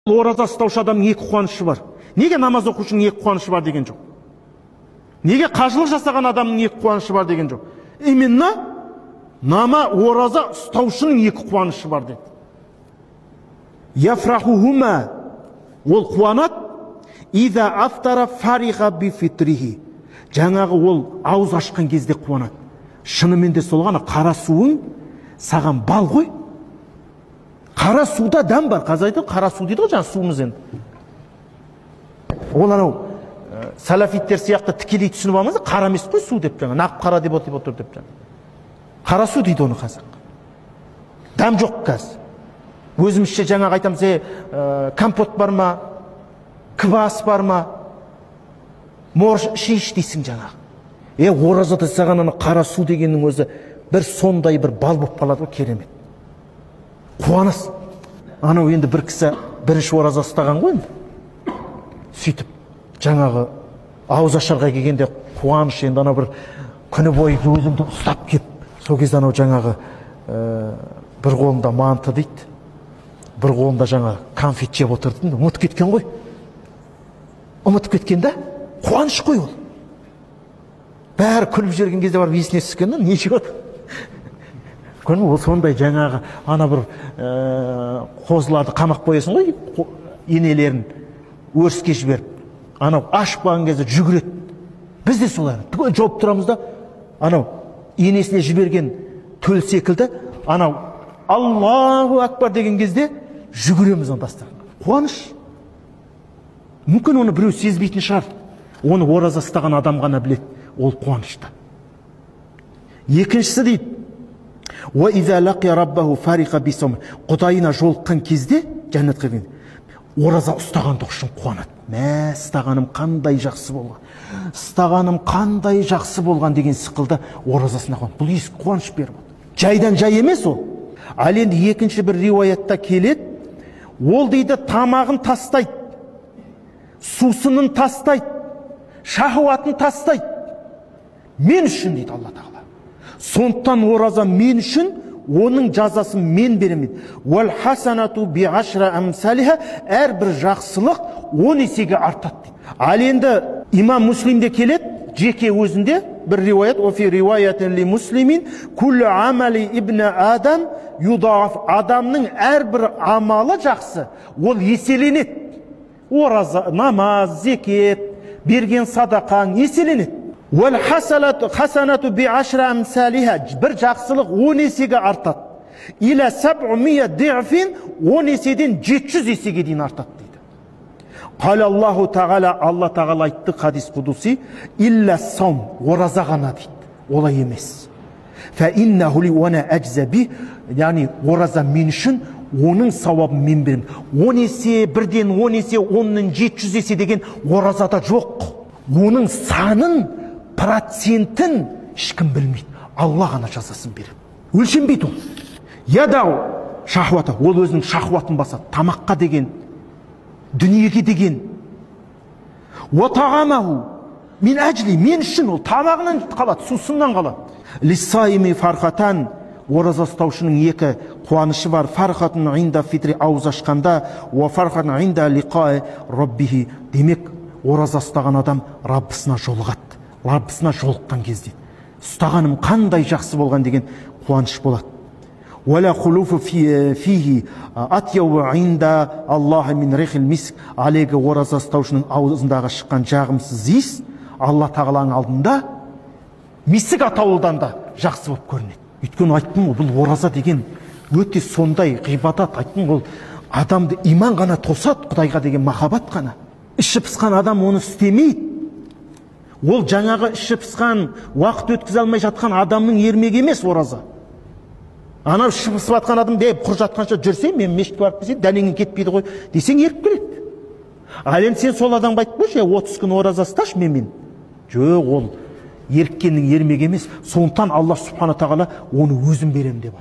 Ораза ұстаушы адамның екі қуанышы бар. Неге намаз оқушының екі қуанышы бар деген жоқ? Неге қажылық жасаған адамның екі қуанышы бар деген жоқ? Именно ораза ұстаушының екі қуанышы бар деді. Яфрахухума, ол қуанат, иза афтара фариха би фитрихи. Жаңағы ол ауыз ашқан кезде қуанат. Шынымен де сол ғана, қара суың саған бал ғой. Қара суда дәм бар. Қазір айтады, қара су дейді ғой, жаңа суымыз енді. Ол анау салафиттер сияқты тікелей түсініп алмаңыз, қара емес қой су деп жаңа, нағып қара деп отыр деп жаңа. Қара су дейді оны қазақ. Дәм жоқ қазір. Өзімізше жаңағы айтамыз, компот бар ма, квас бар ма, морж шеш дейсің жаңағы. Оразада саған ана қара су дегеннің өзі бір сондай бір бал болып қалады ғой, керемет. Қуанасың. Анау енді бір кісі бірінші ораза ұстаған ғой енді. Сөйтіп, жаңағы ауыз ашарға келгенде қуаныш, енді ана бір күні бойы өзімді ұстап кеп, сол кезде анау жаңағы бір қолында манты дейді, бір қолында жаңа конфет жеп отырдым, ұмытып кеткен ғой. Ұмытып кеткен да, қуаныш қой ол. Бәрі күліп жүрген кезде барып есіне түскен да, не жеп отыр? Ол сондай жаңағы ана бір қозыларды қамақ қоясың ғой, енелерін өріске жіберіп, анау ашпаған кезде жүгіреді. Біз де солай жауып тұрамыз да, анау енесіне жіберген төл секілді, анау Аллаху акбар деген кезде жүгіреміз андастар. Қуаныш. Мүмкін оны біреу сезбейтін шығар. Оны ораза ұстаған адам ғана біледі. Ол қуанышты. Екіншісі дейді, Құдайына жолыққан кезде, жәннатқа кіргенде, ораза ұстағандық үшін қуанады. Ұстағаным қандай жақсы болған. Ұстағаным қандай жақсы болған деген сықылды оразасына қуанады. Бұл ескі қуаныш беріп отыр. Жайдан жай емес ол. Ал енді екінші бір риуаятта келеді. Ол дейді, тамағын тастайды, сусынын тастайды, шахуатын тастайды. Мен үшін дейді Алла Тағала. Сондықтан ораза мен үшін, оның жазасын мен беремін. Уәл хасанату би ашра амсалиха, әрбір жақсылық 10 есеге артады дейді. Ал енді имам Муслимде келеді, жеке өзінде бір риуаят, офи риуаятен ли муслимин, күллі амали ибн адам юдаф, адамның әрбір амалы жақсы, ол еселенеді. Ораза, намаз, зекет, берген садақаң еселенеді. Уәл хасанату би ашра амсалиха, бір жақсылық 10 есеге артады. Иля 700 дифин, 10 еседен 700 есеге дейін артады дейді. Қал Аллаху Тағала, Алла Тағала айтты хадис құдуси, илля саум, ораза ғана дейді, олай емес. Фә иннаху ли уана әджзаби, яғни ораза мен үшін, оның сауабын мен беремін. 10 есе, бірден 10 есе, 10-нің 700 есе деген оразада жоқ. Оның санын, процентін ешкім білмейді. Алла ғана жазасын береді. Өлшенбейді ол. Ядау шахуата, ол өзінің шахуатын басады. Тамаққа деген, дүниеге деген. Уатағамаху, мен әжли, мен үшін ол тамағынан қалады, сусыннан қалады. Лиссайми фархатан, ораза ұстаушының екі қуанышы бар. Фархатын инда фитри, ауыз ашқанда, уа фархатын инда лиқай раббихи. Демек, ораза ұстаған адам Раббысына жолығады. Раббысына жолыққан кезде. Ұстағаным қандай жақсы болған деген қуаныш болады. Уәлә хулуфу фихи атяу инда Аллахи мин рихил миск. Алегі ораза ұстаушының аузындағы шыққан жағымсыз иіс Алла Тағаланың алдында мисік атаулыдан да жақсы болып көрінеді. Өйткені айттым, бұл ораза деген өте сондай ғибадат. Айттым, ол адамды иман ғана тосады, Құдайға деген махаббат ғана. Іші пысқан адам оны істемейді. Ол жаңағы іші пысқан, уақыт өткізе алмай жатқан адамның ермегі емес ораза. Анау іші пысып жатқан адам деп құр жатқанша жүрсе, мен мешітке барып келсем, дәнеңің кетпейді ғой десең, еріп келеді. Ал енді сен сол адамға айтып қойшы, 30 күн ораза ұсташы мен. Жоқ, ол еріккеннің ермегі емес. Сондықтан Алла Субхана Тағала оны өзім беремін деп.